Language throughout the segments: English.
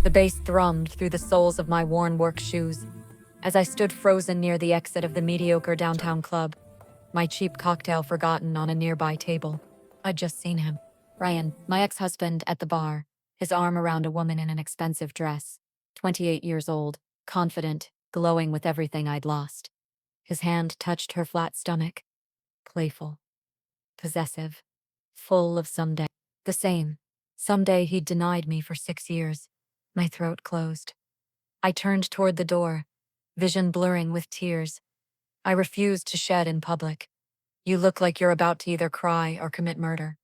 The bass thrummed through the soles of my worn work shoes as I stood frozen near the exit of the mediocre downtown club, my cheap cocktail forgotten on a nearby table. I'd just seen him. Ryan, my ex-husband, at the bar, his arm around a woman in an expensive dress, 28 years old, confident, glowing with everything I'd lost. His hand touched her flat stomach, playful, possessive, full of someday. The same. Someday he'd denied me for 6 years. My throat closed. I turned toward the door, vision blurring with tears. I refused to shed in public. You look like you're about to either cry or commit murder.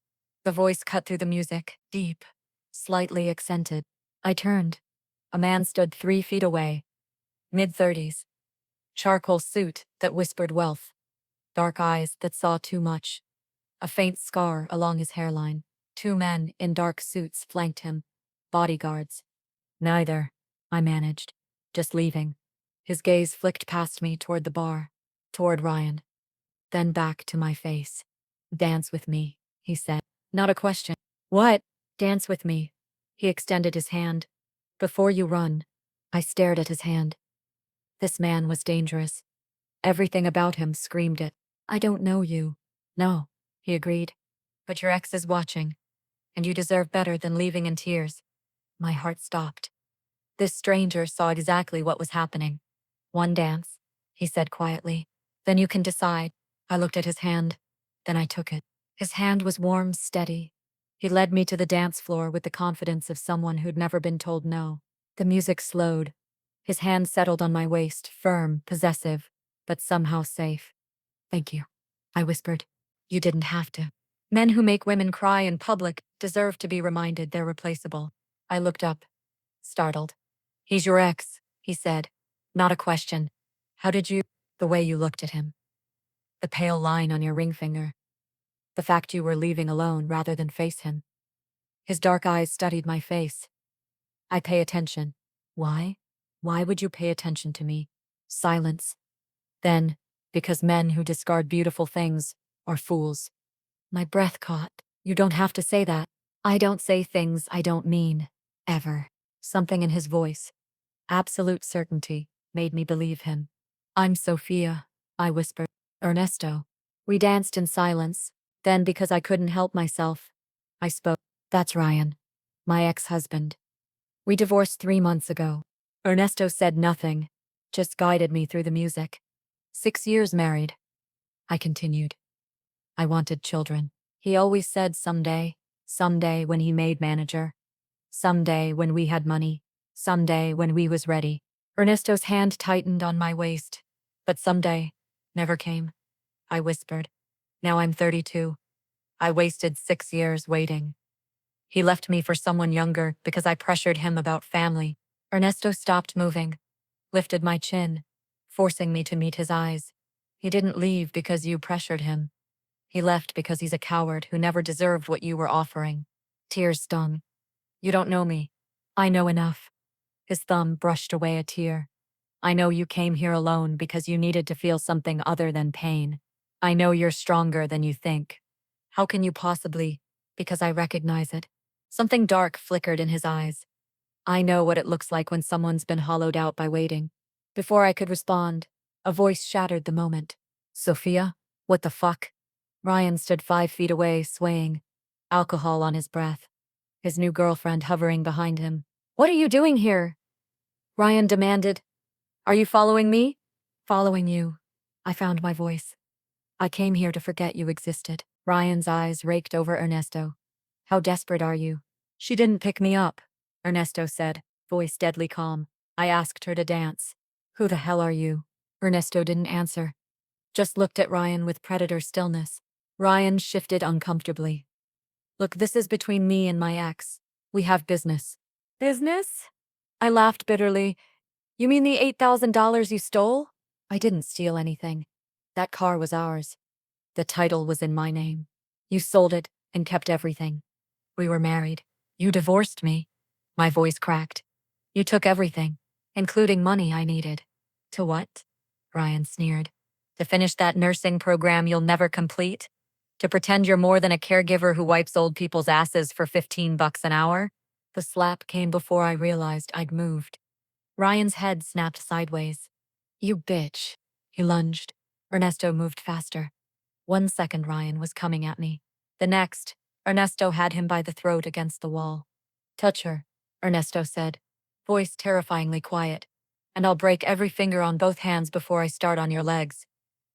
The voice cut through the music, deep, slightly accented. I turned. A man stood 3 feet away, mid-30s. Charcoal suit that whispered wealth. Dark eyes that saw too much. A faint scar along his hairline. 2 men in dark suits flanked him. Bodyguards. Neither, I managed. Just leaving. His gaze flicked past me toward the bar, toward Ryan. Then back to my face. Dance with me, he said. Not a question. What? Dance with me. He extended his hand. Before you run. I stared at his hand. This man was dangerous. Everything about him screamed it. I don't know you. No, he agreed. But your ex is watching. And you deserve better than leaving in tears. My heart stopped. This stranger saw exactly what was happening. One dance, he said quietly. Then you can decide. I looked at his hand. Then I took it. His hand was warm, steady. He led me to the dance floor with the confidence of someone who'd never been told no. The music slowed. His hand settled on my waist, firm, possessive, but somehow safe. Thank you, I whispered. You didn't have to. Men who make women cry in public deserve to be reminded they're replaceable. I looked up, startled. He's your ex, he said. Not a question. How did you? The way you looked at him. The pale line on your ring finger. The fact you were leaving alone rather than face him. His dark eyes studied my face. I pay attention. Why? Why would you pay attention to me? Silence. Then, because men who discard beautiful things are fools. My breath caught. You don't have to say that. I don't say things I don't mean. Ever. Something in his voice, absolute certainty, made me believe him. I'm Sophia, I whispered. Ernesto. We danced in silence. Then, because I couldn't help myself, I spoke. That's Ryan, my ex-husband. We divorced 3 months ago. Ernesto said nothing, just guided me through the music. 6 years married. I continued. I wanted children. He always said someday when he made manager. Someday when we had money. Someday when we was ready. Ernesto's hand tightened on my waist. But someday never came. I whispered. Now I'm 32. I wasted 6 years waiting. He left me for someone younger because I pressured him about family. Ernesto stopped moving, lifted my chin, forcing me to meet his eyes. He didn't leave because you pressured him. He left because he's a coward who never deserved what you were offering. Tears stung. You don't know me. I know enough. His thumb brushed away a tear. I know you came here alone because you needed to feel something other than pain. I know you're stronger than you think. How can you possibly? Because I recognize it. Something dark flickered in his eyes. I know what it looks like when someone's been hollowed out by waiting. Before I could respond, a voice shattered the moment. Sophia? What the fuck? Ryan stood 5 feet away, swaying, alcohol on his breath, his new girlfriend hovering behind him. What are you doing here? Ryan demanded. Are you following me? Following you. I found my voice. I came here to forget you existed. Ryan's eyes raked over Ernesto. How desperate are you? She didn't pick me up, Ernesto said, voice deadly calm. I asked her to dance. Who the hell are you? Ernesto didn't answer. Just looked at Ryan with predator stillness. Ryan shifted uncomfortably. Look, this is between me and my ex. We have business. Business? I laughed bitterly. You mean the $8,000 you stole? I didn't steal anything. That car was ours. The title was in my name. You sold it and kept everything. We were married. You divorced me. My voice cracked. You took everything, including money I needed. To what? Ryan sneered. To finish that nursing program you'll never complete? To pretend you're more than a caregiver who wipes old people's asses for $15 an hour? The slap came before I realized I'd moved. Ryan's head snapped sideways. You bitch. He lunged. Ernesto moved faster. 1 second, Ryan was coming at me. The next, Ernesto had him by the throat against the wall. Touch her, Ernesto said, voice terrifyingly quiet. And I'll break every finger on both hands before I start on your legs.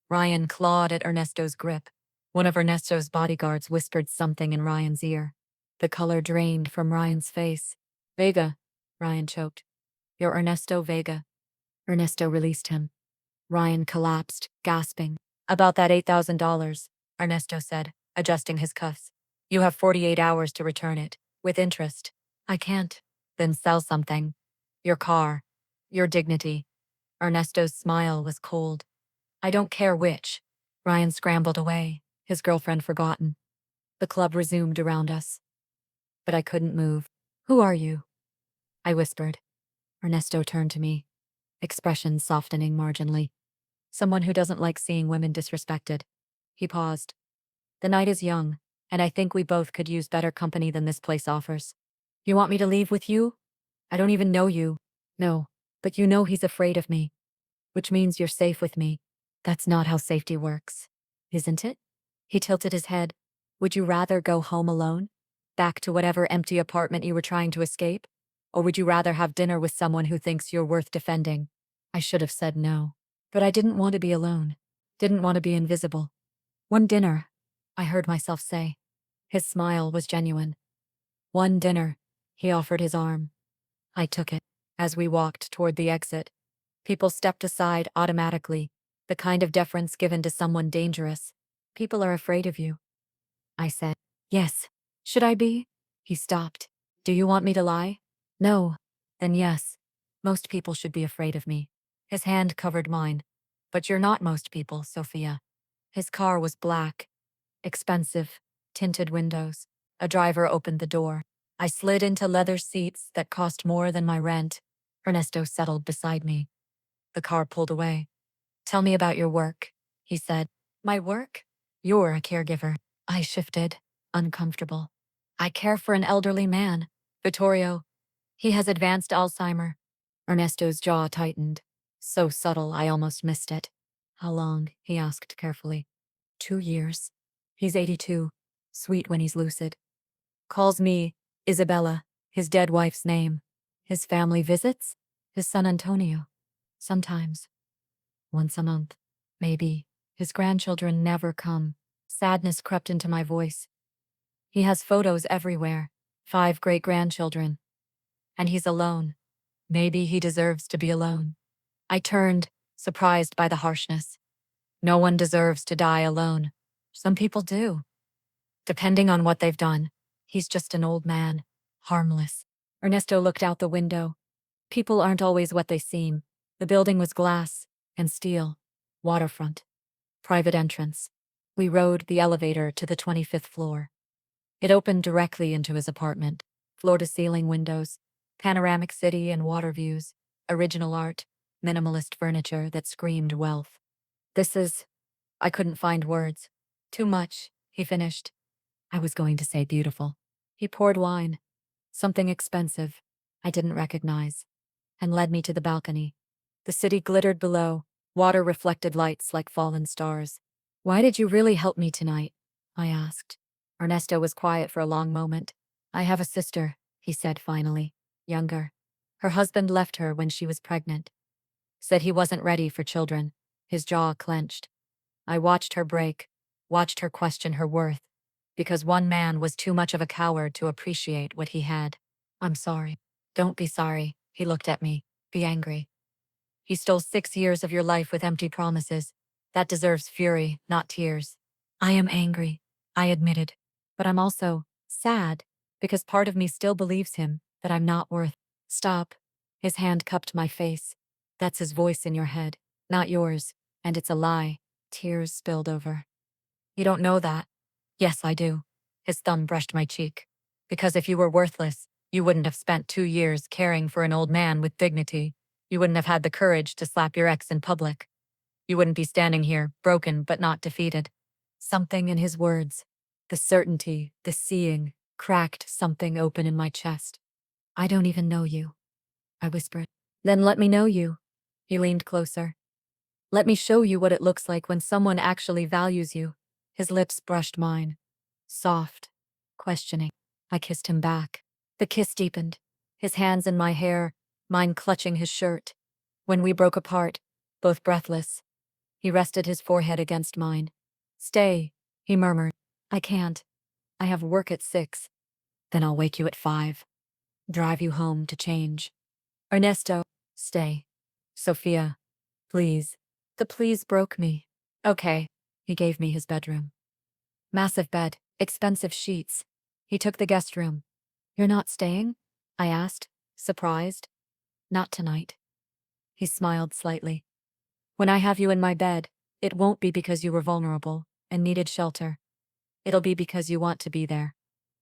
Ryan clawed at Ernesto's grip. One of Ernesto's bodyguards whispered something in Ryan's ear. The color drained from Ryan's face. Vega, Ryan choked. You're Ernesto Vega. Ernesto released him. Ryan collapsed, gasping. About that $8,000, Ernesto said, adjusting his cuffs. You have 48 hours to return it, with interest. I can't. Then sell something. Your car. Your dignity. Ernesto's smile was cold. I don't care which. Ryan scrambled away, his girlfriend forgotten. The club resumed around us. But I couldn't move. Who are you? I whispered. Ernesto turned to me, expression softening marginally. Someone who doesn't like seeing women disrespected. He paused. The night is young, and I think we both could use better company than this place offers. You want me to leave with you? I don't even know you. No, but you know he's afraid of me. Which means you're safe with me. That's not how safety works, isn't it? He tilted his head. Would you rather go home alone? Back to whatever empty apartment you were trying to escape? Or would you rather have dinner with someone who thinks you're worth defending? I should have said no. But I didn't want to be alone. Didn't want to be invisible. One dinner, I heard myself say. His smile was genuine. One dinner. He offered his arm. I took it. As we walked toward the exit, people stepped aside automatically, the kind of deference given to someone dangerous. People are afraid of you. I said, yes. Should I be? He stopped. Do you want me to lie? No. Then yes. Most people should be afraid of me. His hand covered mine. But you're not most people, Sophia. His car was black. Expensive. Tinted windows. A driver opened the door. I slid into leather seats that cost more than my rent. Ernesto settled beside me. The car pulled away. Tell me about your work, he said. My work? You're a caregiver. I shifted, uncomfortable. I care for an elderly man, Vittorio. He has advanced Alzheimer. Ernesto's jaw tightened. So subtle I almost missed it. How long? He asked carefully. 2 years. He's 82. Sweet when he's lucid. Calls me Isabella, his dead wife's name. His family visits? His son Antonio. Sometimes. Once a month. Maybe. His grandchildren never come. Sadness crept into my voice. He has photos everywhere. 5 great-grandchildren. And he's alone. Maybe he deserves to be alone. I turned, surprised by the harshness. No one deserves to die alone. Some people do. Depending on what they've done. He's just an old man. Harmless. Ernesto looked out the window. People aren't always what they seem. The building was glass and steel. Waterfront. Private entrance. We rode the elevator to the 25th floor. It opened directly into his apartment. Floor-to-ceiling windows. Panoramic city and water views. Original art. Minimalist furniture that screamed wealth. This is... I couldn't find words. Too much, he finished. I was going to say beautiful. He poured wine. Something expensive. I didn't recognize. And led me to the balcony. The city glittered below. Water reflected lights like fallen stars. Why did you really help me tonight? I asked. Ernesto was quiet for a long moment. I have a sister, he said finally. Younger. Her husband left her when she was pregnant. Said he wasn't ready for children. His jaw clenched. I watched her break. Watched her question her worth. Because one man was too much of a coward to appreciate what he had. I'm sorry. Don't be sorry, he looked at me. Be angry. He stole 6 years of your life with empty promises. That deserves fury, not tears. I am angry, I admitted. But I'm also sad, because part of me still believes him, that I'm not worth. Stop. His hand cupped my face. That's his voice in your head, not yours, and it's a lie. Tears spilled over. You don't know that. Yes, I do. His thumb brushed my cheek. Because if you were worthless, you wouldn't have spent 2 years caring for an old man with dignity. You wouldn't have had the courage to slap your ex in public. You wouldn't be standing here, broken but not defeated. Something in his words, the certainty, the seeing, cracked something open in my chest. I don't even know you, I whispered. Then let me know you. He leaned closer. Let me show you what it looks like when someone actually values you. His lips brushed mine. Soft, questioning. I kissed him back. The kiss deepened, his hands in my hair, mine clutching his shirt. When we broke apart, both breathless, he rested his forehead against mine. Stay, he murmured. I can't. I have work at 6. Then I'll wake you at 5. Drive you home to change. Ernesto, stay. Sophia, please. The please broke me. Okay. He gave me his bedroom. Massive bed, expensive sheets. He took the guest room. You're not staying? I asked, surprised. Not tonight. He smiled slightly. When I have you in my bed, it won't be because you were vulnerable and needed shelter. It'll be because you want to be there.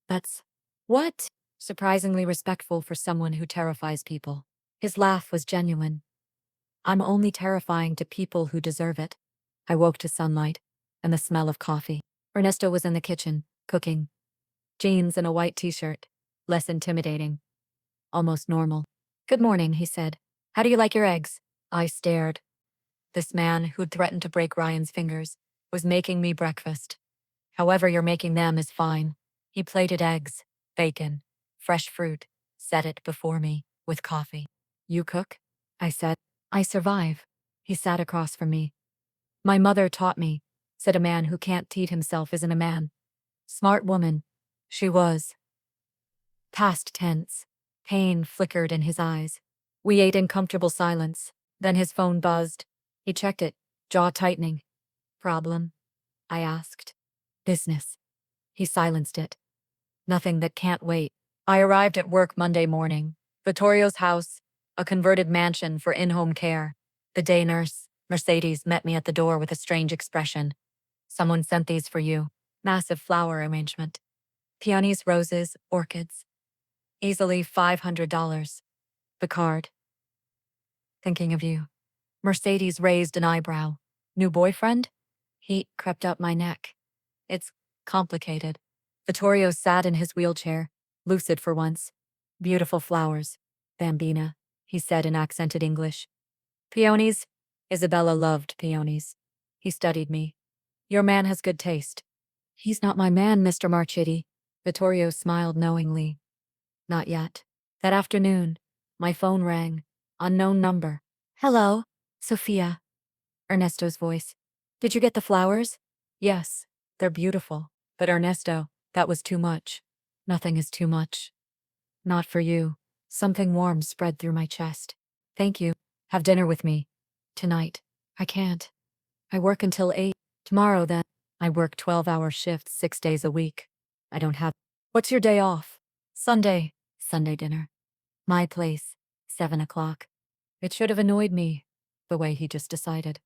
That's what? Surprisingly respectful for someone who terrifies people. His laugh was genuine. I'm only terrifying to people who deserve it. I woke to sunlight and the smell of coffee. Ernesto was in the kitchen, cooking. Jeans and a white t-shirt. Less intimidating. Almost normal. Good morning, he said. How do you like your eggs? I stared. This man, who'd threatened to break Ryan's fingers, was making me breakfast. However you're making them is fine. He plated eggs, bacon, fresh fruit, set it before me, with coffee. You cook? I said. I survive. He sat across from me. My mother taught me, said a man who can't teach himself isn't a man. Smart woman. She was. Past tense. Pain flickered in his eyes. We ate in comfortable silence. Then his phone buzzed. He checked it, jaw tightening. Problem? I asked. Business. He silenced it. Nothing that can't wait. I arrived at work Monday morning. Vittorio's house, a converted mansion for in-home care. The day nurse, Mercedes, met me at the door with a strange expression. Someone sent these for you. Massive flower arrangement. Peonies, roses, orchids. Easily $500. The card. Thinking of you. Mercedes raised an eyebrow. New boyfriend? Heat crept up my neck. It's complicated. Vittorio sat in his wheelchair, lucid for once. Beautiful flowers. Bambina, he said in accented English. Peonies? Isabella loved peonies. He studied me. Your man has good taste. He's not my man, Mr. Marchetti. Vittorio smiled knowingly. Not yet. That afternoon, my phone rang. Unknown number. Hello, Sophia. Ernesto's voice. Did you get the flowers? Yes, they're beautiful. But Ernesto, that was too much. Nothing is too much. Not for you. Something warm spread through my chest. Thank you. Have dinner with me. Tonight. I can't. I work until 8. Tomorrow then. I work 12-hour shifts 6 days a week. I don't have. What's your day off? Sunday. Sunday dinner. My place. 7 o'clock. It should have annoyed me, the way he just decided.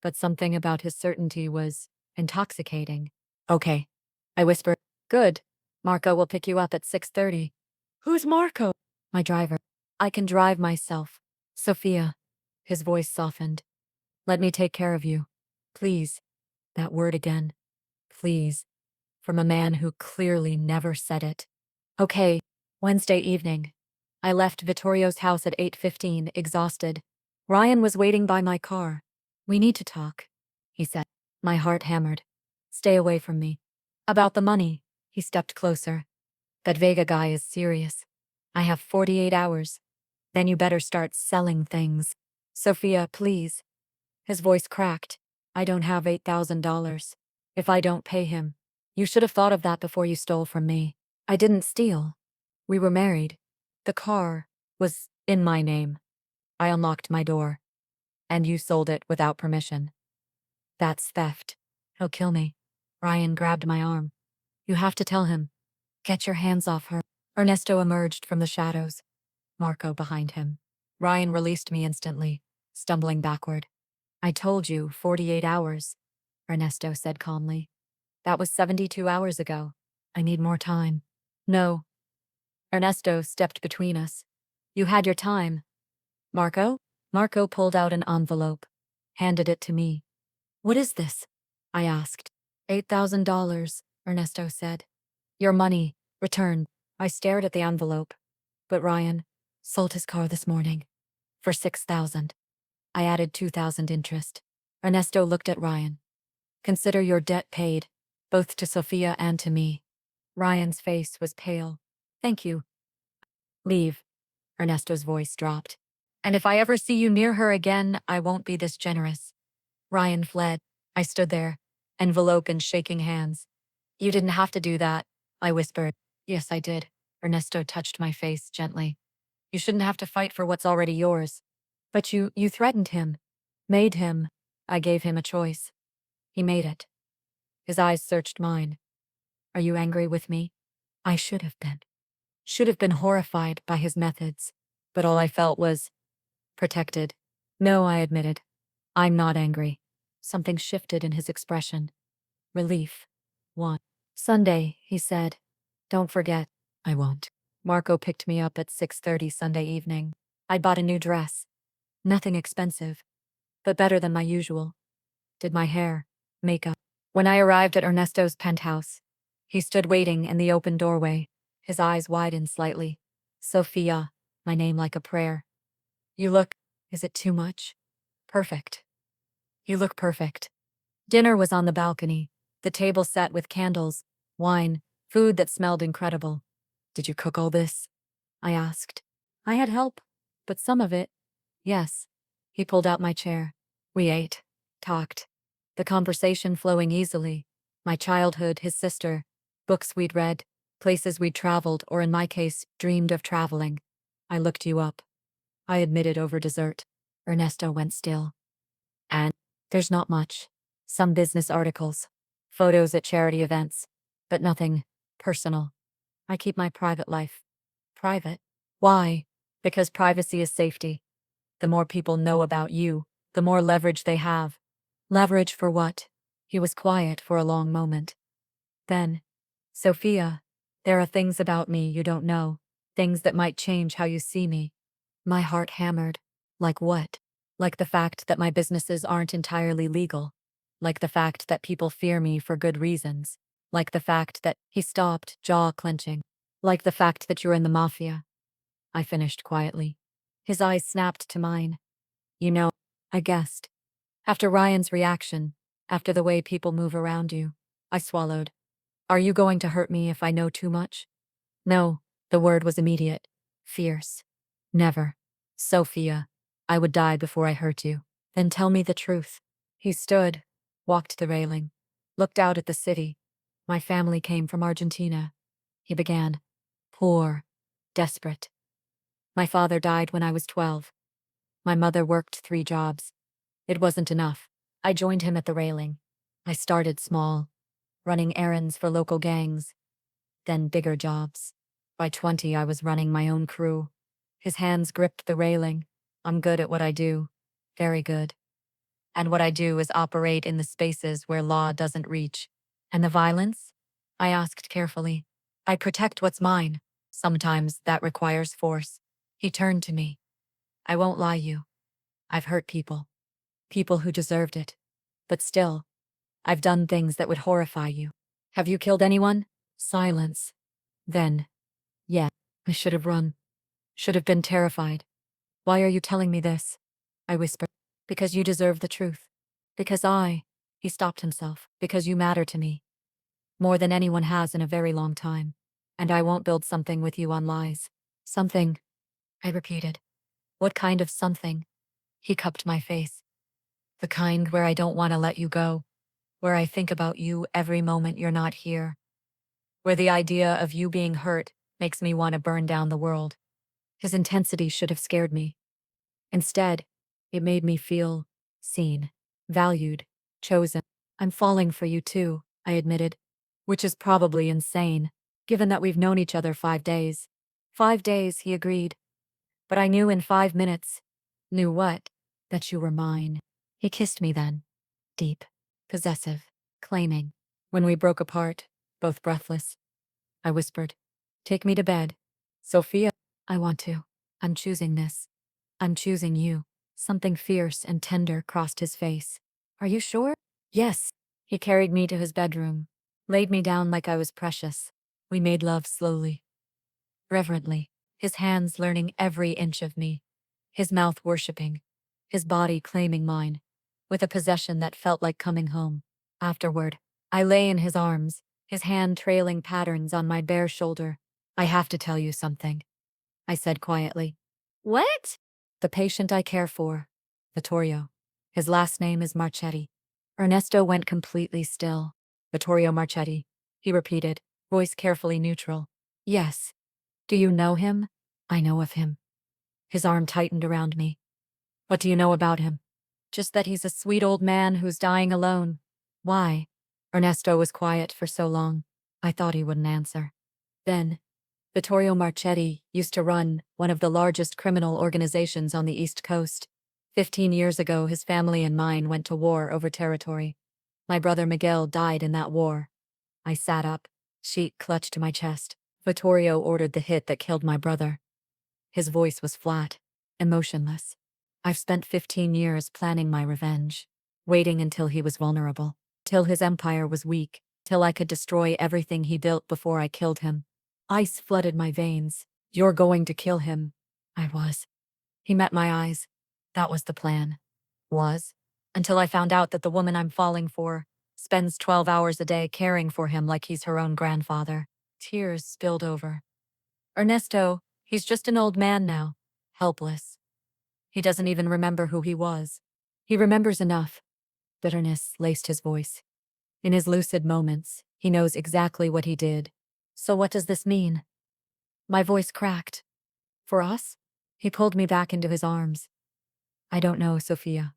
But something about his certainty was intoxicating. Okay. I whispered. Good. Marco will pick you up at 6:30. Who's Marco? My driver. I can drive myself. Sophia. His voice softened. Let me take care of you. Please. That word again. Please. From a man who clearly never said it. Okay. Wednesday evening. I left Vittorio's house at 8:15, exhausted. Ryan was waiting by my car. We need to talk, he said. My heart hammered. Stay away from me. About the money. He stepped closer. That Vega guy is serious. I have 48 hours. Then you better start selling things. Sophia, please. His voice cracked. I don't have $8,000. If I don't pay him, you should have thought of that before you stole from me. I didn't steal. We were married. The car was in my name. I unlocked my door. And you sold it without permission. That's theft. He'll kill me. Ryan grabbed my arm. You have to tell him. Get your hands off her. Ernesto emerged from the shadows. Marco behind him. Ryan released me instantly, stumbling backward. I told you 48 hours, Ernesto said calmly. That was 72 hours ago. I need more time. No. Ernesto stepped between us. You had your time. Marco? Marco pulled out an envelope, handed it to me. What is this? I asked. $8,000, Ernesto said. Your money, returned. I stared at the envelope. But Ryan sold his car this morning for 6,000. I added 2,000 interest. Ernesto looked at Ryan. Consider your debt paid, both to Sophia and to me. Ryan's face was pale. Thank you. Leave. Ernesto's voice dropped. And if I ever see you near her again, I won't be this generous. Ryan fled. I stood there, envelope in shaking hands. You didn't have to do that, I whispered. Yes, I did. Ernesto touched my face gently. You shouldn't have to fight for what's already yours. But you threatened him. Made him. I gave him a choice. He made it. His eyes searched mine. Are you angry with me? I should have been. Should have been horrified by his methods. But all I felt was protected. No, I admitted. I'm not angry. Something shifted in his expression. Relief. One. Sunday, he said. Don't forget. I won't. Marco picked me up at 6:30 Sunday evening. I'd bought a new dress. Nothing expensive, but better than my usual. Did my hair, makeup. When I arrived at Ernesto's penthouse, he stood waiting in the open doorway. His eyes widened slightly. Sophia, my name like a prayer. You look, is it too much? Perfect. You look perfect. Dinner was on the balcony, the table set with candles, wine, food that smelled incredible. Did you cook all this? I asked. I had help, but some of it, yes. He pulled out my chair. We ate, talked. The conversation flowing easily. My childhood, his sister, books we'd read, places we'd traveled, or in my case, dreamed of traveling. I looked you up. I admitted over dessert. Ernesto went still. And there's not much. Some business articles, photos at charity events, but nothing personal. I keep my private life private. Why? Because privacy is safety. The more people know about you, the more leverage they have. Leverage for what? He was quiet for a long moment. Then, Sophia, there are things about me you don't know, things that might change how you see me. My heart hammered. Like what? Like the fact that my businesses aren't entirely legal. Like the fact that people fear me for good reasons. Like the fact that he stopped, jaw clenching. Like the fact that you're in the Mafia. I finished quietly. His eyes snapped to mine. You know, I guessed. After Ryan's reaction, after the way people move around you, I swallowed. Are you going to hurt me if I know too much? No, the word was immediate. Fierce. Never. Sophia, I would die before I hurt you. Then tell me the truth. He stood, walked the railing, looked out at the city. My family came from Argentina. He began. Poor. Desperate. My father died when I was 12. My mother worked 3 jobs. It wasn't enough. I joined him at the railing. I started small, running errands for local gangs, then bigger jobs. By 20, I was running my own crew. His hands gripped the railing. I'm good at what I do. Very good. And what I do is operate in the spaces where law doesn't reach. And the violence? I asked carefully. I protect what's mine. Sometimes that requires force. He turned to me. I won't lie you. I've hurt people. People who deserved it. But still, I've done things that would horrify you. Have you killed anyone? Silence. Then, yeah, I should have run. Should have been terrified. Why are you telling me this? I whispered. Because you deserve the truth. Because he stopped himself. Because you matter to me. More than anyone has in a very long time. And I won't build something with you on lies. Something, I repeated. What kind of something? He cupped my face. The kind where I don't want to let you go. Where I think about you every moment you're not here. Where the idea of you being hurt makes me want to burn down the world. His intensity should have scared me. Instead, it made me feel seen, valued, chosen. I'm falling for you too, I admitted, which is probably insane, given that we've known each other 5 days. 5 days, he agreed. But I knew in 5 minutes. Knew what? That you were mine. He kissed me then. Deep, possessive, claiming. When we broke apart, both breathless, I whispered, take me to bed. Sophia, I want to. I'm choosing this. I'm choosing you. Something fierce and tender crossed his face. Are you sure? Yes. He carried me to his bedroom, laid me down like I was precious. We made love slowly, reverently. his hands learning every inch of me, his mouth worshipping, his body claiming mine, with a possession that felt like coming home. Afterward, I lay in his arms, his hand trailing patterns on my bare shoulder. I have to tell you something, I said quietly. What? The patient I care for, Vittorio. His last name is Marchetti. Ernesto went completely still. Vittorio Marchetti, he repeated, voice carefully neutral. Yes. Do you know him? I know of him. His arm tightened around me. What do you know about him? Just that he's a sweet old man who's dying alone. Why? Ernesto was quiet for so long. I thought he wouldn't answer. Then, Vittorio Marchetti used to run one of the largest criminal organizations on the East Coast. 15 years ago, his family and mine went to war over territory. My brother Miguel died in that war. I sat up, sheet clutched to my chest. Vittorio ordered the hit that killed my brother. His voice was flat, emotionless. I've spent 15 years planning my revenge, waiting until he was vulnerable, till his empire was weak, till I could destroy everything he built before I killed him. Ice flooded my veins. You're going to kill him. I was. He met my eyes. That was the plan. Was. Until I found out that the woman I'm falling for spends 12 hours a day caring for him like he's her own grandfather. Tears spilled over. Ernesto, he's just an old man now, helpless. He doesn't even remember who he was. He remembers enough. Bitterness laced his voice. In his lucid moments, he knows exactly what he did. So what does this mean? My voice cracked. For us? He pulled me back into his arms. I don't know, Sophia.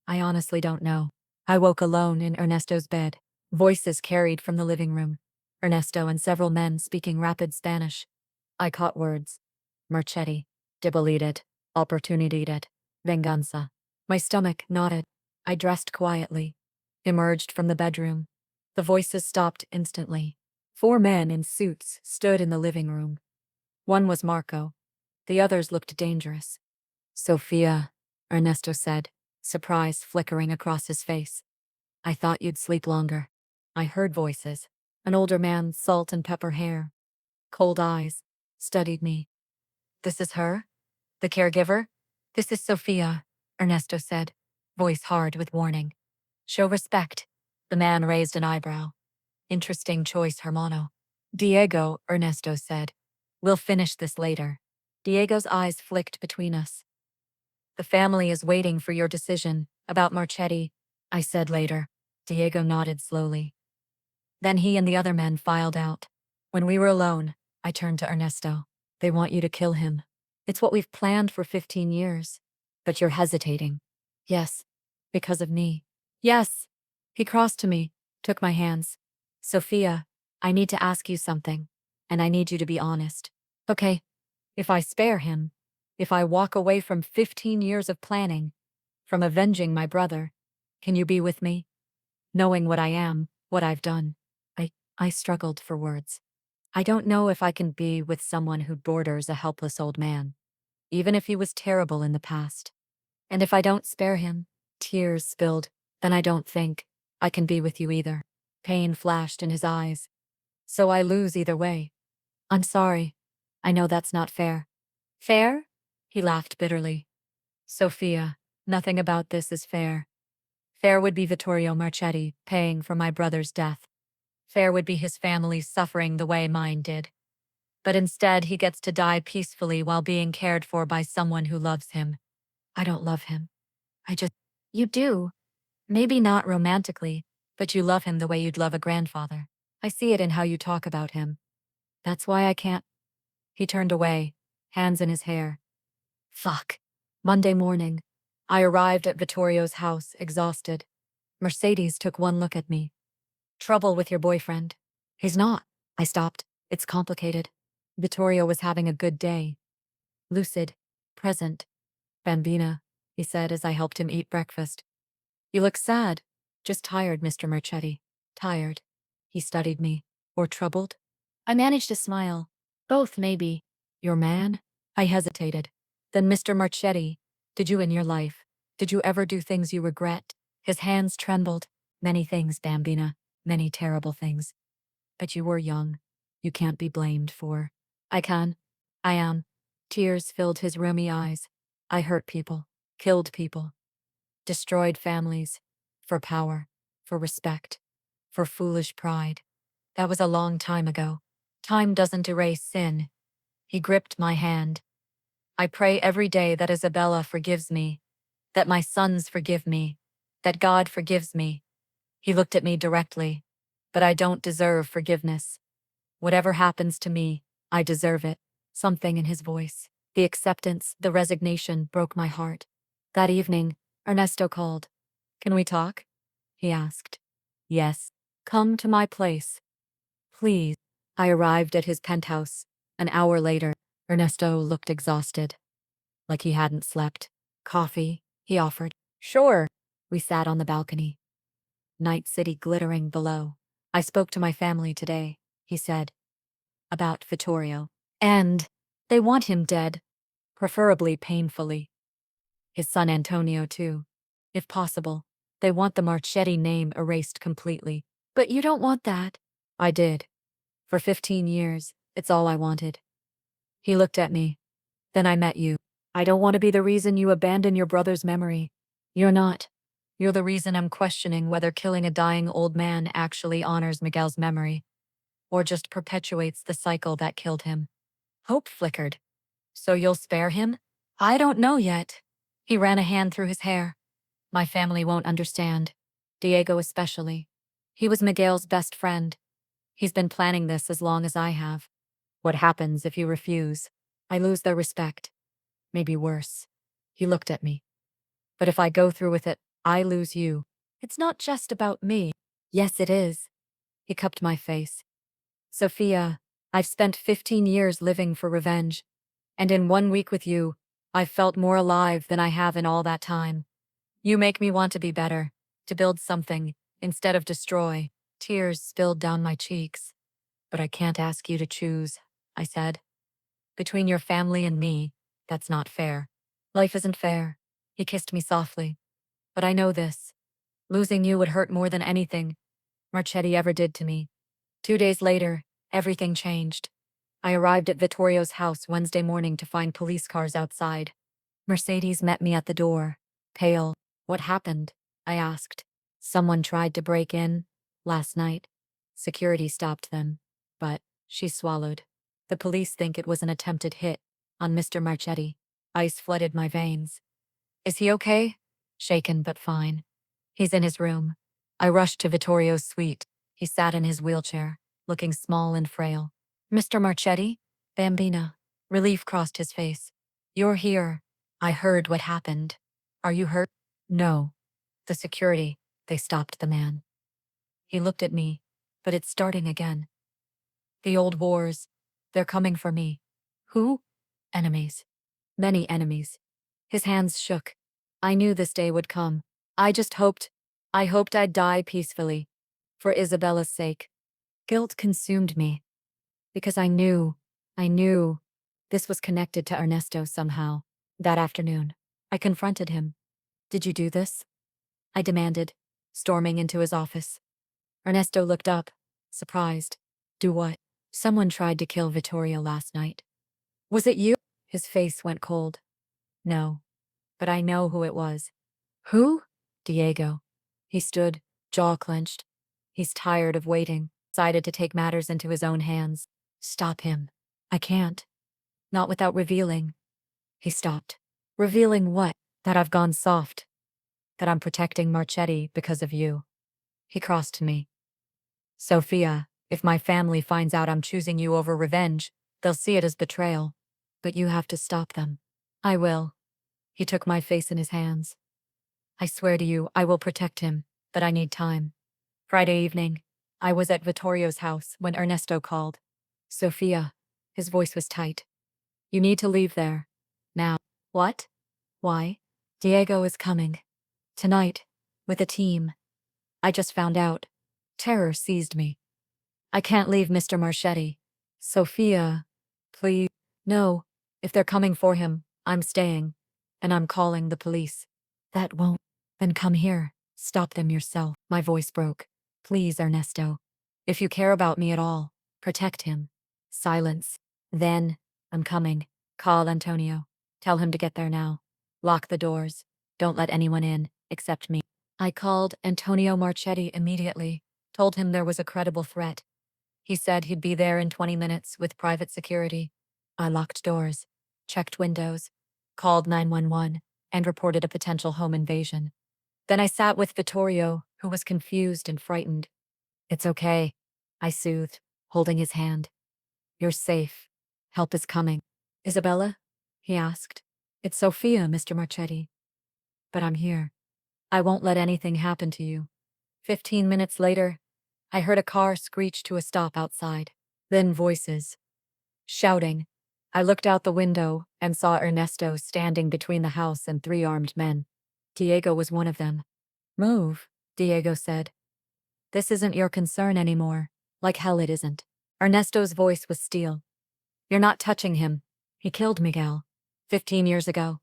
I honestly don't know. I woke alone in Ernesto's bed. Voices carried from the living room. Ernesto and several men speaking rapid Spanish. I caught words. Marchetti, debilidad, oportunidad, venganza. My stomach knotted. I dressed quietly, emerged from the bedroom. The voices stopped instantly. 4 men in suits stood in the living room. One was Marco. The others looked dangerous. Sophia, Ernesto said, surprise flickering across his face. I thought you'd sleep longer. I heard voices. An older man, salt and pepper hair, cold eyes, studied me. This is her? The caregiver? This is Sophia, Ernesto said, voice hard with warning. Show respect. The man raised an eyebrow. Interesting choice, hermano. Diego, Ernesto said. We'll finish this later. Diego's eyes flicked between us. The family is waiting for your decision about Marchetti, I said later. Diego nodded slowly. Then he and the other men filed out. When we were alone, I turned to Ernesto. They want you to kill him. It's what we've planned for 15 years. But you're hesitating. Yes, because of me. Yes. He crossed to me, took my hands. Sophia, I need to ask you something, and I need you to be honest. Okay, if I spare him, if I walk away from 15 years of planning, from avenging my brother, can you be with me? Knowing what I am, what I've done. I struggled for words. I don't know if I can be with someone who borders a helpless old man, even if he was terrible in the past. And if I don't spare him, tears spilled, then I don't think I can be with you either. Pain flashed in his eyes. So I lose either way. I'm sorry. I know that's not fair. Fair? He laughed bitterly. Sophia, nothing about this is fair. Fair would be Vittorio Marchetti paying for my brother's death. Fair would be his family suffering the way mine did. But instead, he gets to die peacefully while being cared for by someone who loves him. I don't love him. You do. Maybe not romantically, but you love him the way you'd love a grandfather. I see it in how you talk about him. That's why I can't. He turned away, hands in his hair. Fuck. Monday morning. I arrived at Vittorio's house, exhausted. Mercedes took one look at me. Trouble with your boyfriend? He's not. I stopped. It's complicated. Vittorio was having a good day. Lucid. Present. Bambina, he said as I helped him eat breakfast. You look sad. Just tired, Mr. Marchetti. Tired. He studied me. Or troubled? I managed to smile. Both, maybe. Your man? I hesitated. Then, Mr. Marchetti, did you in your life, did you ever do things you regret? His hands trembled. Many things, Bambina. Many terrible things. But you were young. You can't be blamed for. I can. I am. Tears filled his rheumy eyes. I hurt people, killed people, destroyed families, for power, for respect, for foolish pride. That was a long time ago. Time doesn't erase sin. He gripped my hand. I pray every day that Isabella forgives me, that my sons forgive me, that God forgives me. He looked at me directly. But I don't deserve forgiveness. Whatever happens to me, I deserve it. Something in his voice, the acceptance, the resignation broke my heart. That evening, Ernesto called. Can we talk? He asked. Yes. Come to my place. Please. I arrived at his penthouse. An hour later, Ernesto looked exhausted, like he hadn't slept. Coffee, he offered. Sure. We sat on the balcony. Night City glittering below. I spoke to my family today, he said, about Vittorio. And they want him dead, preferably painfully. His son Antonio, too. If possible, they want the Marchetti name erased completely. But you don't want that. I did. For 15 years, it's all I wanted. He looked at me. Then I met you. I don't want to be the reason you abandon your brother's memory. You're not. You're the reason I'm questioning whether killing a dying old man actually honors Miguel's memory, or just perpetuates the cycle that killed him. Hope flickered. So you'll spare him? I don't know yet. He ran a hand through his hair. My family won't understand. Diego especially. He was Miguel's best friend. He's been planning this as long as I have. What happens if you refuse? I lose their respect. Maybe worse. He looked at me. But if I go through with it, I lose you. It's not just about me. Yes, it is. He cupped my face. Sophia, I've spent 15 years living for revenge. And in 1 week with you, I've felt more alive than I have in all that time. You make me want to be better, to build something, instead of destroy. Tears spilled down my cheeks. But I can't ask you to choose, I said. Between your family and me, that's not fair. Life isn't fair. He kissed me softly. But I know this. Losing you would hurt more than anything Marchetti ever did to me. 2 days later, everything changed. I arrived at Vittorio's house Wednesday morning to find police cars outside. Mercedes met me at the door, pale. What happened? I asked. Someone tried to break in last night. Security stopped them. But she swallowed. The police think it was an attempted hit on Mr. Marchetti. Ice flooded my veins. Is he okay? Shaken but fine. He's in his room. I rushed to Vittorio's suite. He sat in his wheelchair, looking small and frail. Mr. Marchetti? Bambina. Relief crossed his face. You're here. I heard what happened. Are you hurt? No. The security, they stopped the man. He looked at me, but it's starting again. The old wars, they're coming for me. Who? Enemies. Many enemies. His hands shook. I knew this day would come. I hoped I'd die peacefully. For Isabella's sake. Guilt consumed me. Because I knew. This was connected to Ernesto somehow. That afternoon, I confronted him. Did you do this? I demanded, storming into his office. Ernesto looked up, surprised. Do what? Someone tried to kill Vittorio last night. Was it you? His face went cold. No. But I know who it was. Who? Diego. He stood, jaw clenched. He's tired of waiting, decided to take matters into his own hands. Stop him. I can't. Not without revealing. He stopped. Revealing what? That I've gone soft. That I'm protecting Marchetti because of you. He crossed to me. Sophia, if my family finds out I'm choosing you over revenge, they'll see it as betrayal. But you have to stop them. I will. He took my face in his hands. I swear to you, I will protect him, but I need time. Friday evening, I was at Vittorio's house when Ernesto called. Sophia, his voice was tight. You need to leave there. Now. What? Why? Diego is coming. Tonight, with a team. I just found out. Terror seized me. I can't leave Mr. Marchetti. Sophia, please. No, if they're coming for him, I'm staying. And I'm calling the police. That won't. Then come here. Stop them yourself. My voice broke. Please, Ernesto. If you care about me at all, protect him. Silence. Then, I'm coming. Call Antonio. Tell him to get there now. Lock the doors. Don't let anyone in, except me. I called Antonio Marchetti immediately, told him there was a credible threat. He said he'd be there in 20 minutes with private security. I locked doors, checked windows, called 911, and reported a potential home invasion. Then I sat with Vittorio, who was confused and frightened. It's okay, I soothed, holding his hand. You're safe. Help is coming. Isabella? He asked. It's Sophia, Mr. Marchetti. But I'm here. I won't let anything happen to you. 15 minutes later, I heard a car screech to a stop outside. Then voices. Shouting. I looked out the window and saw Ernesto standing between the house and 3 armed men. Diego was one of them. Move, Diego said. This isn't your concern anymore. Like hell it isn't. Ernesto's voice was steel. You're not touching him. He killed Miguel. 15 years ago.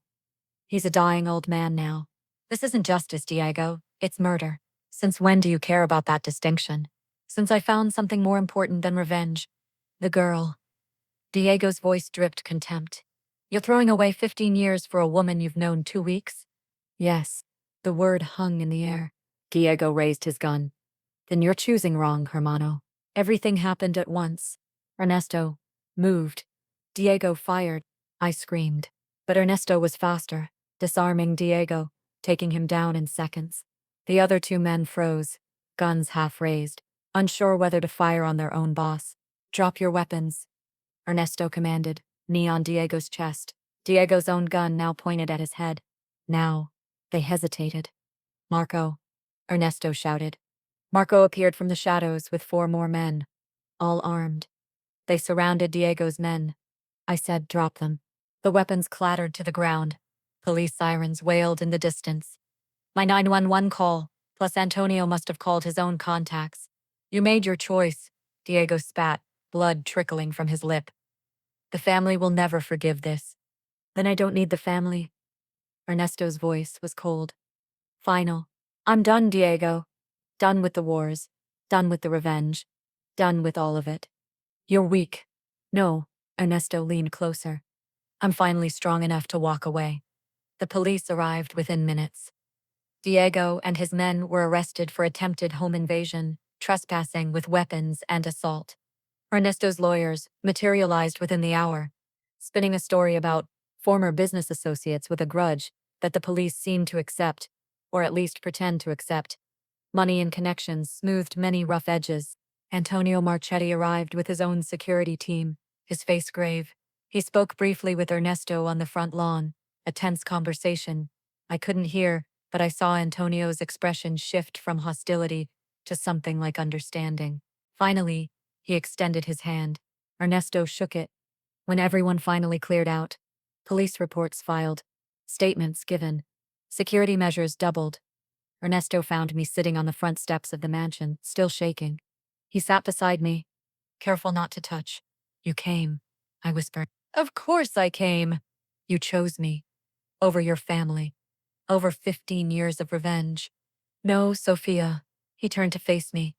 He's a dying old man now. This isn't justice, Diego. It's murder. Since when do you care about that distinction? Since I found something more important than revenge. The girl. Diego's voice dripped contempt. You're throwing away 15 years for a woman you've known 2 weeks? Yes. The word hung in the air. Diego raised his gun. Then you're choosing wrong, hermano. Everything happened at once. Ernesto moved. Diego fired. I screamed. But Ernesto was faster, disarming Diego, taking him down in seconds. The other 2 men froze, guns half raised, unsure whether to fire on their own boss. Drop your weapons, Ernesto commanded, knee on Diego's chest. Diego's own gun now pointed at his head. Now, they hesitated. Marco, Ernesto shouted. Marco appeared from the shadows with 4 more men, all armed. They surrounded Diego's men. I said, drop them. The weapons clattered to the ground. Police sirens wailed in the distance. My 911 call, plus Antonio must have called his own contacts. You made your choice, Diego spat, blood trickling from his lip. The family will never forgive this. Then I don't need the family. Ernesto's voice was cold. Final. I'm done, Diego. Done with the wars. Done with the revenge. Done with all of it. You're weak. No, Ernesto leaned closer. I'm finally strong enough to walk away. The police arrived within minutes. Diego and his men were arrested for attempted home invasion, trespassing with weapons, and assault. Ernesto's lawyers materialized within the hour, spinning a story about former business associates with a grudge that the police seemed to accept, or at least pretend to accept. Money and connections smoothed many rough edges. Antonio Marchetti arrived with his own security team, his face grave. He spoke briefly with Ernesto on the front lawn, a tense conversation. I couldn't hear, but I saw Antonio's expression shift from hostility to something like understanding. Finally, he extended his hand. Ernesto shook it. When everyone finally cleared out, police reports filed, statements given, security measures doubled. Ernesto found me sitting on the front steps of the mansion, still shaking. He sat beside me. Careful not to touch. You came, I whispered. Of course I came. You chose me. Over your family. Over 15 years of revenge. No, Sophia. He turned to face me.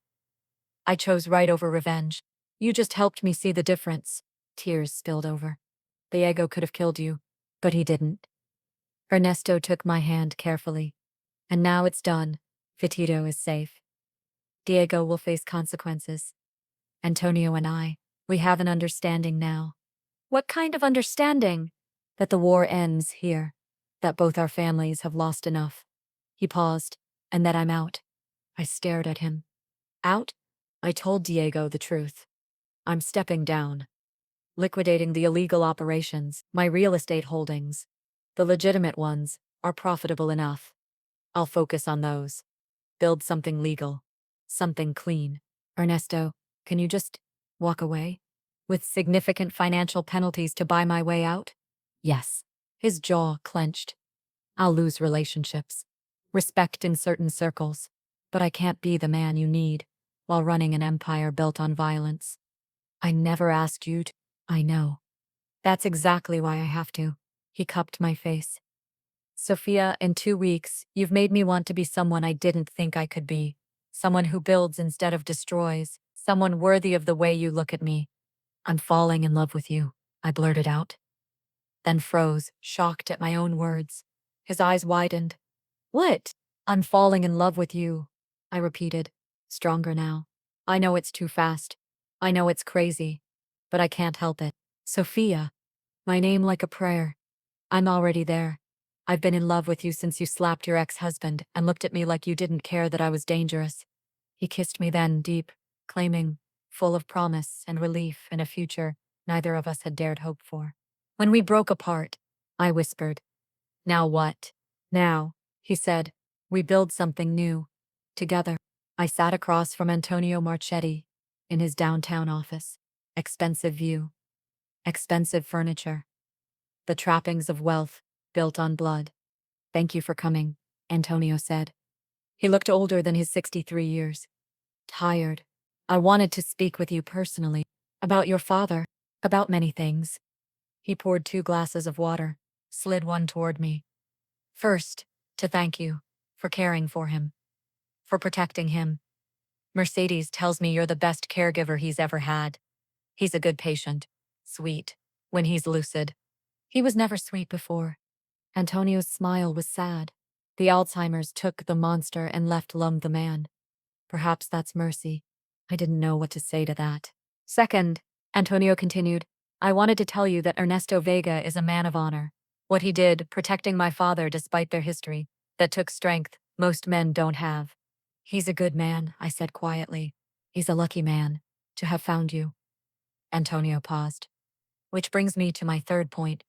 I chose right over revenge. You just helped me see the difference. Tears spilled over. Diego could have killed you, but he didn't. Ernesto took my hand carefully. And now it's done. Vitito is safe. Diego will face consequences. Antonio and I, we have an understanding now. What kind of understanding? That the war ends here. That both our families have lost enough. He paused, and that I'm out. I stared at him. Out? I told Diego the truth. I'm stepping down. Liquidating the illegal operations, my real estate holdings. The legitimate ones are profitable enough. I'll focus on those. Build something legal. Something clean. Ernesto, can you just walk away? With significant financial penalties to buy my way out? Yes. His jaw clenched. I'll lose relationships. Respect in certain circles. But I can't be the man you need while running an empire built on violence. I never asked you to. I know. That's exactly why I have to. He cupped my face. Sophia, in 2 weeks, you've made me want to be someone I didn't think I could be. Someone who builds instead of destroys. Someone worthy of the way you look at me. I'm falling in love with you, I blurted out. then froze, shocked at my own words. His eyes widened. What? I'm falling in love with you, I repeated, stronger now. I know it's too fast. I know it's crazy, but I can't help it. Sophia, my name like a prayer. I'm already there. I've been in love with you since you slapped your ex-husband and looked at me like you didn't care that I was dangerous. He kissed me then, deep, claiming, full of promise and relief in a future neither of us had dared hope for. When we broke apart, I whispered, "Now what?" "Now," he said, "we build something new. Together." I sat across from Antonio Marchetti in his downtown office. Expensive view. Expensive furniture. The trappings of wealth built on blood. "Thank you for coming," Antonio said. He looked older than his 63 years. "Tired. I wanted to speak with you personally. About your father. About many things." He poured 2 glasses of water, slid one toward me. "First, to thank you for caring for him, for protecting him. Mercedes tells me you're the best caregiver he's ever had. He's a good patient. Sweet. When he's lucid." He was never sweet before. Antonio's smile was sad. The Alzheimer's took the monster and left Lum the man. Perhaps that's mercy. I didn't know what to say to that. "Second," Antonio continued, "I wanted to tell you that Ernesto Vega is a man of honor. What he did, protecting my father despite their history, that took strength most men don't have. He's a good man," I said quietly. "He's a lucky man to have found you." Antonio paused. "Which brings me to my third point.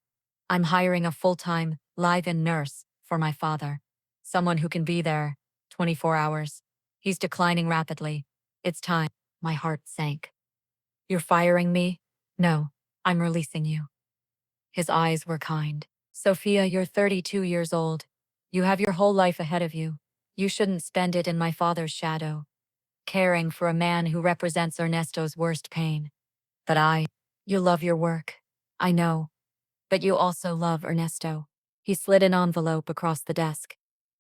I'm hiring a full-time, live-in nurse for my father. Someone who can be there 24 hours. He's declining rapidly. It's time." My heart sank. "You're firing me?" "No, I'm releasing you." His eyes were kind. "Sophia, you're 32 years old. You have your whole life ahead of you. You shouldn't spend it in my father's shadow, caring for a man who represents Ernesto's worst pain. But you love your work. I know. But you also love Ernesto." He slid an envelope across the desk.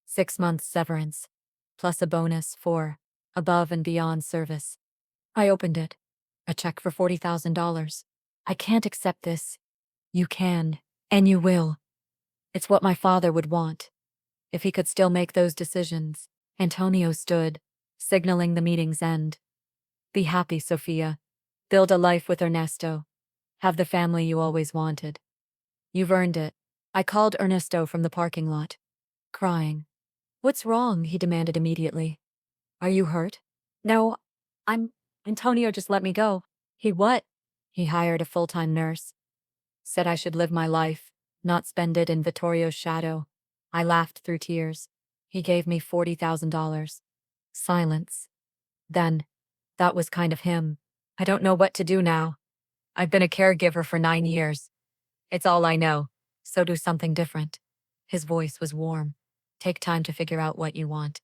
6 months severance, plus a bonus for above and beyond service. I opened it. A check for $40,000. "I can't accept this." "You can, and you will. It's what my father would want, if he could still make those decisions." Antonio stood, signaling the meeting's end. "Be happy, Sophia. Build a life with Ernesto. Have the family you always wanted. You've earned it." I called Ernesto from the parking lot, crying. "What's wrong?" he demanded immediately. "Are you hurt?" "No, Antonio just let me go." "He what?" "He hired a full-time nurse. Said I should live my life, not spend it in Vittorio's shadow." I laughed through tears. He gave me $40,000. Silence. Then, that was kind of him. "I don't know what to do now. I've been a caregiver for 9 years. It's all I know. So do something different." His voice was warm. "Take time to figure out what you want.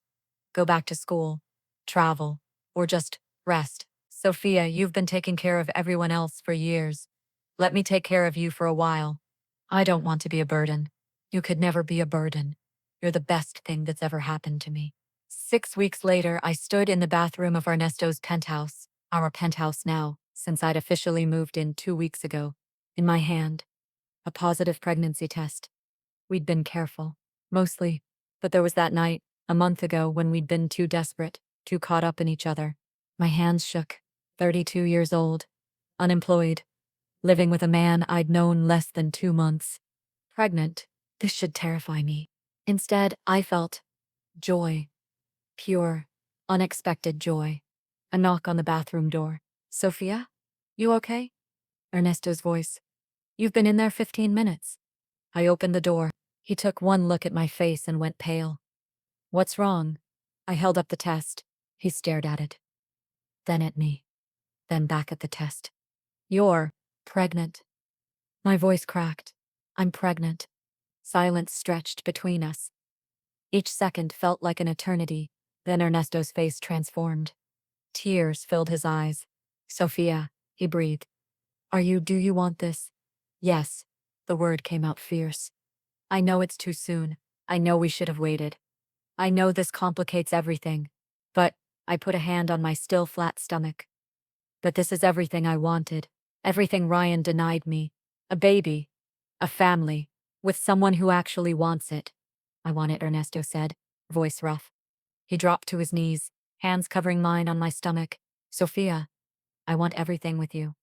Go back to school, travel, or just rest. Sophia, you've been taking care of everyone else for years. Let me take care of you for a while. I don't want to be a burden." "You could never be a burden. You're the best thing that's ever happened to me." 6 weeks later, I stood in the bathroom of Ernesto's penthouse, our penthouse now, since I'd officially moved in 2 weeks ago. In my hand, a positive pregnancy test. We'd been careful, mostly, but there was that night, a month ago, when we'd been too desperate, too caught up in each other. My hands shook. 32 years old, unemployed, living with a man I'd known less than 2 months. Pregnant. This should terrify me. Instead, I felt joy. Pure, unexpected joy. A knock on the bathroom door. "Sophia? You okay?" Ernesto's voice. "You've been in there 15 minutes. I opened the door. He took one look at my face and went pale. "What's wrong?" I held up the test. He stared at it. Then at me. Then back at the test. "You're pregnant." My voice cracked. "I'm pregnant." Silence stretched between us. Each second felt like an eternity. Then Ernesto's face transformed. Tears filled his eyes. "Sophia," he breathed. Do you want this?" "Yes." The word came out fierce. "I know it's too soon. I know we should have waited. I know this complicates everything. But," I put a hand on my still flat stomach. "But this is everything I wanted. Everything Ryan denied me. A baby. A family, with someone who actually wants it. I want it, Ernesto said, voice rough. He dropped to his knees, hands covering mine on my stomach. Sophia, I want everything with you.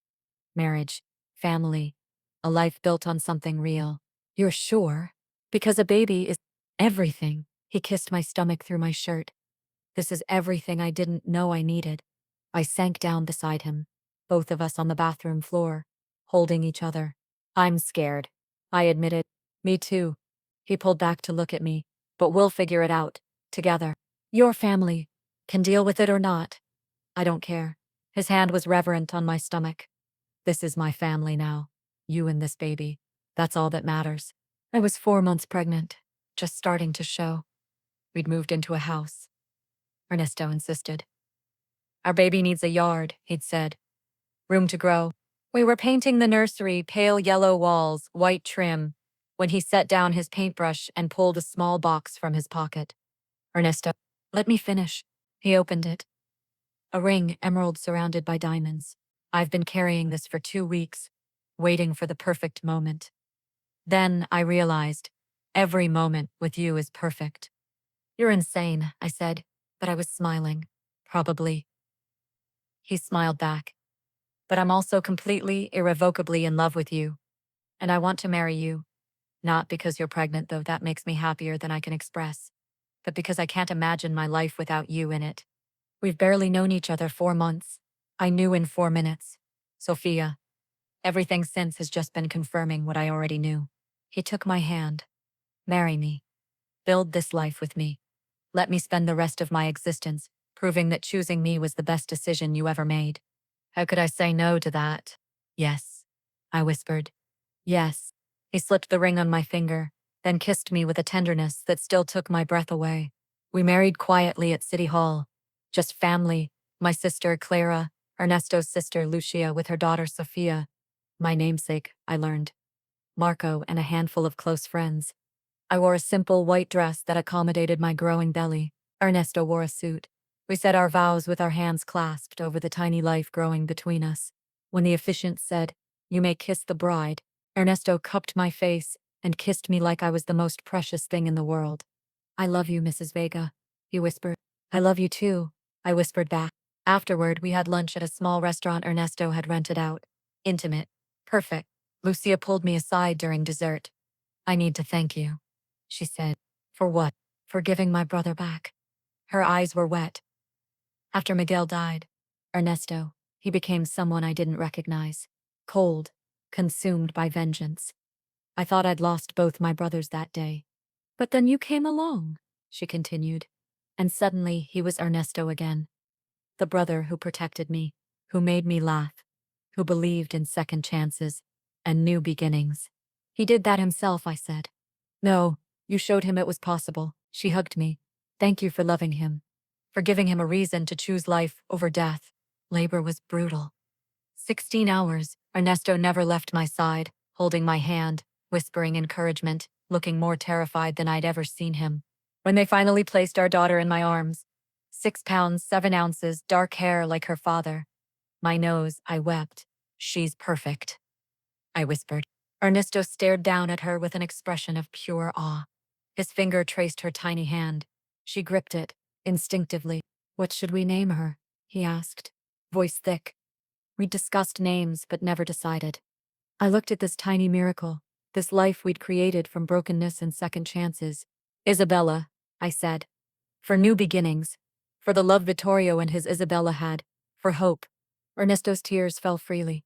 Marriage, family, a life built on something real. You're sure? Because a baby is everything. He kissed my stomach through my shirt. This is everything I didn't know I needed. I sank down beside him, both of us on the bathroom floor, holding each other. I'm scared, I admitted. Me too. He pulled back to look at me, but we'll figure it out, together. Your family can deal with it or not. I don't care. His hand was reverent on my stomach. This is my family now. You and this baby. That's all that matters. I was 4 months pregnant, just starting to show. We'd moved into a house. Ernesto insisted. Our baby needs a yard, he'd said. Room to grow. We were painting the nursery, pale yellow walls, white trim, when he set down his paintbrush and pulled a small box from his pocket. Ernesto, let me finish. He opened it. A ring, emerald surrounded by diamonds. I've been carrying this for 2 weeks, waiting for the perfect moment. Then I realized, every moment with you is perfect. You're insane, I said, but I was smiling. Probably. He smiled back. But I'm also completely, irrevocably in love with you. And I want to marry you. Not because you're pregnant, though that makes me happier than I can express, but because I can't imagine my life without you in it. We've barely known each other 4 months. I knew in 4 minutes. Sophia. Everything since has just been confirming what I already knew. He took my hand. Marry me. Build this life with me. Let me spend the rest of my existence proving that choosing me was the best decision you ever made. How could I say no to that? Yes, I whispered. Yes. He slipped the ring on my finger, then kissed me with a tenderness that still took my breath away. We married quietly at City Hall. Just family, my sister Clara, Ernesto's sister Lucia with her daughter Sophia, my namesake, I learned, Marco, and a handful of close friends. I wore a simple white dress that accommodated my growing belly. Ernesto wore a suit. We said our vows with our hands clasped over the tiny life growing between us. When the officiant said, "You may kiss the bride," Ernesto cupped my face and kissed me like I was the most precious thing in the world. I love you, Mrs. Vega, he whispered. I love you too, I whispered back. Afterward, we had lunch at a small restaurant Ernesto had rented out. Intimate. Perfect. Lucia pulled me aside during dessert. I need to thank you, she said. For what? For giving my brother back. Her eyes were wet. After Miguel died, Ernesto, he became someone I didn't recognize. Cold, consumed by vengeance. I thought I'd lost both my brothers that day. But then you came along, she continued. And suddenly he was Ernesto again. The brother who protected me, who made me laugh, who believed in second chances and new beginnings. He did that himself, I said. No, you showed him it was possible. She hugged me. Thank you for loving him. For giving him a reason to choose life over death. Labor was brutal. 16 hours, Ernesto never left my side, holding my hand, whispering encouragement, looking more terrified than I'd ever seen him. When they finally placed our daughter in my arms, 6 pounds, 7 ounces, dark hair like her father. My nose, I wept. She's perfect, I whispered. Ernesto stared down at her with an expression of pure awe. His finger traced her tiny hand. She gripped it, instinctively. What should we name her? He asked, voice thick. We'd discussed names, but never decided. I looked at this tiny miracle, this life we'd created from brokenness and second chances. Isabella, I said. For new beginnings. For the love Vittorio and his Isabella had. For hope. Ernesto's tears fell freely.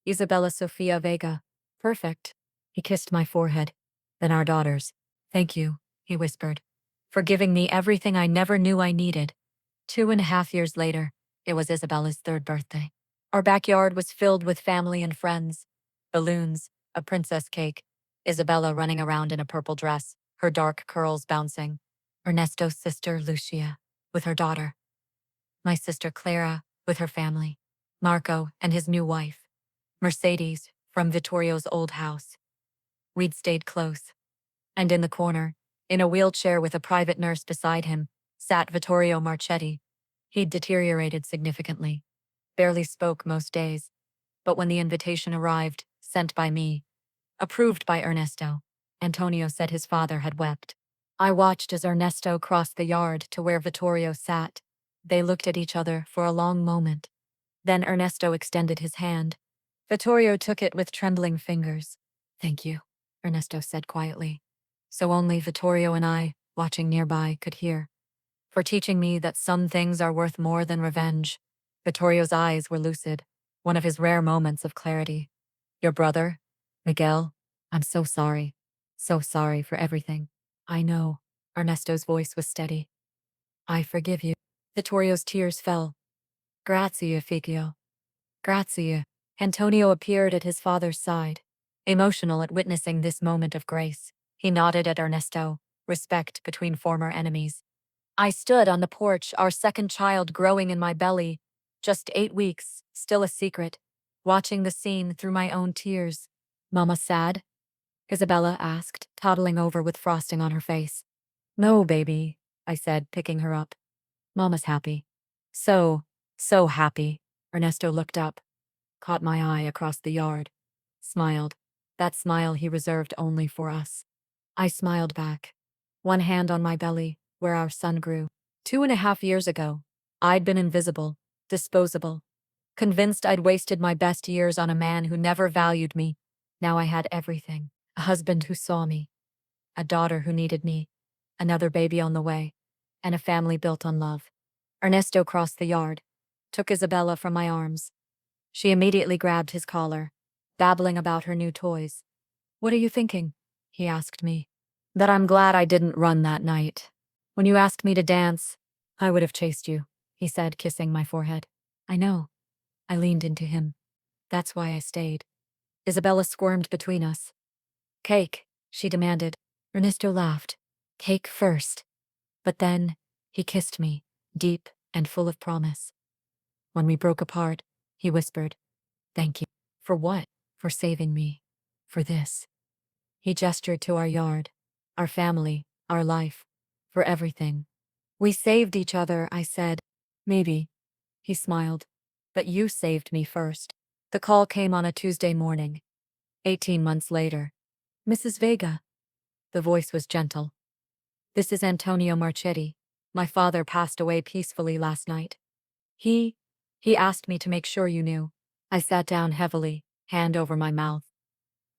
Isabella Sofia Vega. Perfect. He kissed my forehead. Then our daughters. Thank you, he whispered, for giving me everything I never knew I needed. 2.5 years later, it was Isabella's 3rd birthday. Our backyard was filled with family and friends. Balloons, a princess cake, Isabella running around in a purple dress, her dark curls bouncing. Ernesto's sister Lucia, with her daughter. My sister Clara, with her family. Marco and his new wife. Mercedes, from Vittorio's old house. We'd stayed close. And in the corner, in a wheelchair with a private nurse beside him, sat Vittorio Marchetti. He'd deteriorated significantly. Barely spoke most days. But when the invitation arrived, sent by me, Approved by Ernesto. Antonio said his father had wept. I watched as Ernesto crossed the yard to where Vittorio sat. They looked at each other for a long moment. Then Ernesto extended his hand. Vittorio took it with trembling fingers. Thank you, Ernesto said quietly. So only Vittorio and I, watching nearby, could hear. For teaching me that some things are worth more than revenge. Vittorio's eyes were lucid, one of his rare moments of clarity. Your brother, Miguel, I'm so sorry. So sorry for everything. I know. Ernesto's voice was steady. I forgive you. Vittorio's tears fell. Grazie, Figlio. Grazie. Antonio appeared at his father's side. Emotional at witnessing this moment of grace, he nodded at Ernesto, respect between former enemies. I stood on the porch, our second child growing in my belly, just 8 weeks, still a secret, watching the scene through my own tears. Mama sad? Isabella asked, toddling over with frosting on her face. No, baby, I said, picking her up. Mama's happy. So happy. Ernesto looked up, caught my eye across the yard, smiled. That smile he reserved only for us. I smiled back, one hand on my belly, where our son grew. 2.5 years ago, I'd been invisible, disposable, convinced I'd wasted my best years on a man who never valued me. Now I had everything. A husband who saw me, a daughter who needed me, another baby on the way, and a family built on love. Ernesto crossed the yard, took Isabella from my arms. She immediately grabbed his collar, babbling about her new toys. What are you thinking? He asked me. That I'm glad I didn't run that night. When you asked me to dance, I would have chased you, he said, kissing my forehead. I know. I leaned into him. That's why I stayed. Isabella squirmed between us. Cake, she demanded. Ernesto laughed. Cake first. But then, he kissed me, deep and full of promise. When we broke apart, he whispered, Thank you. For what? For saving me. For this. He gestured to our yard, our family, our life, for everything. We saved each other, I said. Maybe. He smiled. But you saved me first. The call came on a Tuesday morning. 18 months later. Mrs. Vega. The voice was gentle. This is Antonio Marchetti. My father passed away peacefully last night. He asked me to make sure you knew. I sat down heavily, hand over my mouth.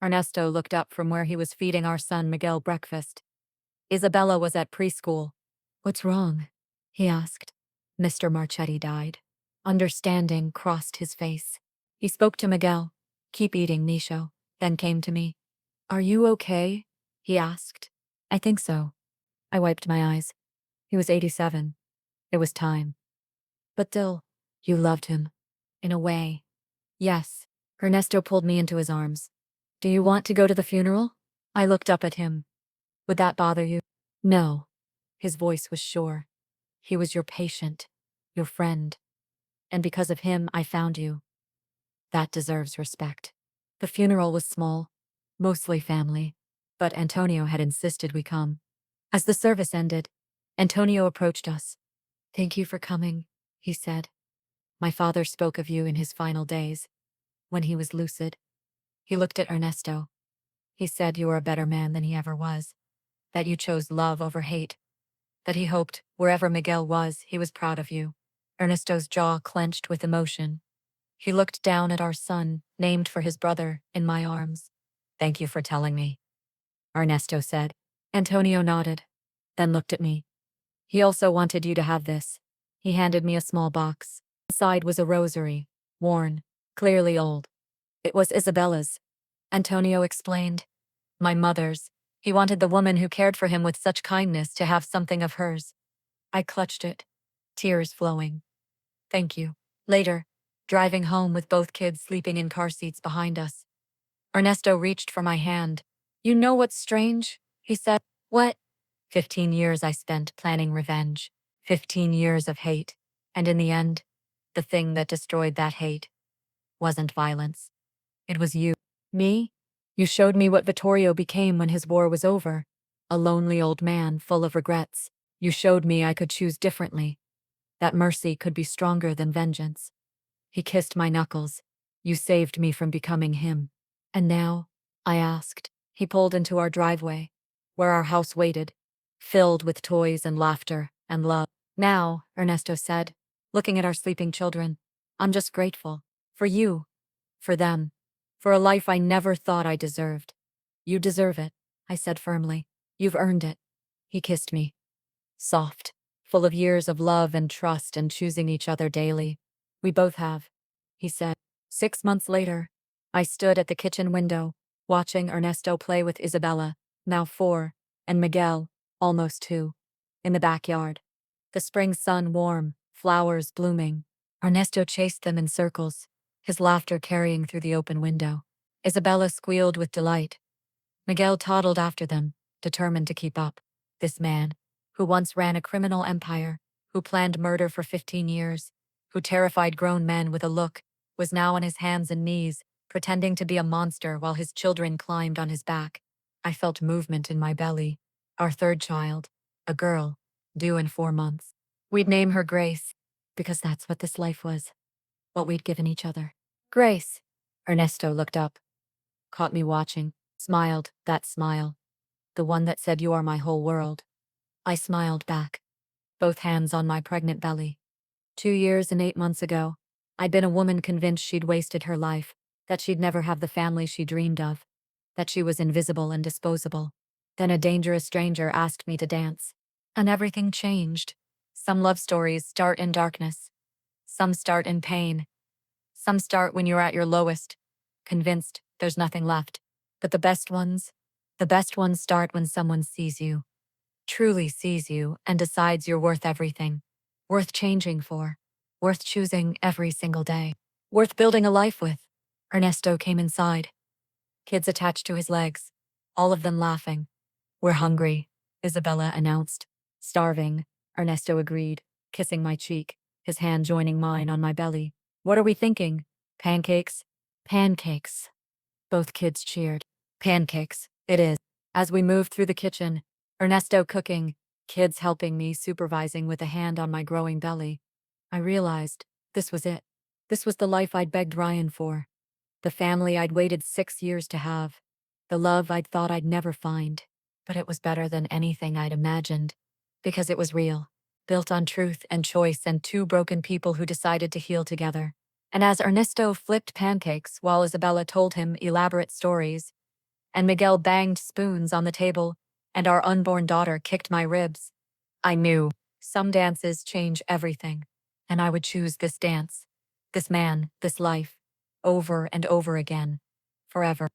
Ernesto looked up from where he was feeding our son Miguel breakfast. Isabella was at preschool. What's wrong? He asked. Mr. Marchetti died. Understanding crossed his face. He spoke to Miguel. Keep eating, Nisho. Then came to me. Are you okay? He asked. I think so. I wiped my eyes. He was 87. It was time. But Dill, you loved him. In a way. Yes. Ernesto pulled me into his arms. Do you want to go to the funeral? I looked up at him. Would that bother you? No. His voice was sure. He was your patient, your friend. And because of him, I found you. That deserves respect. The funeral was small, mostly family, but Antonio had insisted we come. As the service ended, Antonio approached us. Thank you for coming, he said. My father spoke of you in his final days, when he was lucid. He looked at Ernesto. He said you were a better man than he ever was, that you chose love over hate, that he hoped, wherever Miguel was, he was proud of you. Ernesto's jaw clenched with emotion. He looked down at our son, named for his brother, in my arms. Thank you for telling me, Ernesto said. Antonio nodded, then looked at me. He also wanted you to have this. He handed me a small box. Inside was a rosary, worn, clearly old. It was Isabella's. Antonio explained. My mother's. He wanted the woman who cared for him with such kindness to have something of hers. I clutched it, tears flowing. Thank you. Later, driving home with both kids sleeping in car seats behind us. Ernesto reached for my hand. You know what's strange? He said. What? 15 years I spent planning revenge. 15 years of hate. And in the end, the thing that destroyed that hate wasn't violence. It was you. Me? You showed me what Vittorio became when his war was over. A lonely old man full of regrets. You showed me I could choose differently. That mercy could be stronger than vengeance. He kissed my knuckles. You saved me from becoming him. And now, I asked. He pulled into our driveway, where our house waited, filled with toys and laughter and love. Now, Ernesto said, looking at our sleeping children, I'm just grateful. For you. For them. For a life I never thought I deserved. You deserve it, I said firmly. You've earned it. He kissed me. Soft. Full of years of love and trust and choosing each other daily. We both have, he said. 6 months later, I stood at the kitchen window, watching Ernesto play with Isabella, now 4, and Miguel, almost 2, in the backyard. The spring sun warm, flowers blooming. Ernesto chased them in circles, his laughter carrying through the open window. Isabella squealed with delight. Miguel toddled after them, determined to keep up. This man, who once ran a criminal empire, who planned murder for 15 years, who terrified grown men with a look, was now on his hands and knees, pretending to be a monster while his children climbed on his back. I felt movement in my belly. Our third child, a girl, due in 4 months. We'd name her Grace, because that's what this life was, what we'd given each other. Grace. Ernesto looked up, caught me watching, smiled, that smile. The one that said you are my whole world. I smiled back, both hands on my pregnant belly. 2 years and 8 months ago, I'd been a woman convinced she'd wasted her life, that she'd never have the family she dreamed of, that she was invisible and disposable. Then a dangerous stranger asked me to dance. And everything changed. Some love stories start in darkness. Some start in pain. Some start when you're at your lowest, convinced there's nothing left. But the best ones start when someone sees you, truly sees you, and decides you're worth everything. Worth changing for. Worth choosing every single day. Worth building a life with. Ernesto came inside. Kids attached to his legs. All of them laughing. We're hungry, Isabella announced. Starving, Ernesto agreed, kissing my cheek, his hand joining mine on my belly. What are we thinking? Pancakes? Pancakes. Both kids cheered. Pancakes, it is. As we moved through the kitchen, Ernesto cooking, kids helping me, supervising with a hand on my growing belly, I realized this was it. This was the life I'd begged Ryan for. The family I'd waited 6 years to have. The love I'd thought I'd never find. But it was better than anything I'd imagined. Because it was real. Built on truth and choice and 2 broken people who decided to heal together. And as Ernesto flipped pancakes while Isabella told him elaborate stories, and Miguel banged spoons on the table, and our unborn daughter kicked my ribs, I knew some dances change everything. And I would choose this dance, this man, this life, over and over again, forever.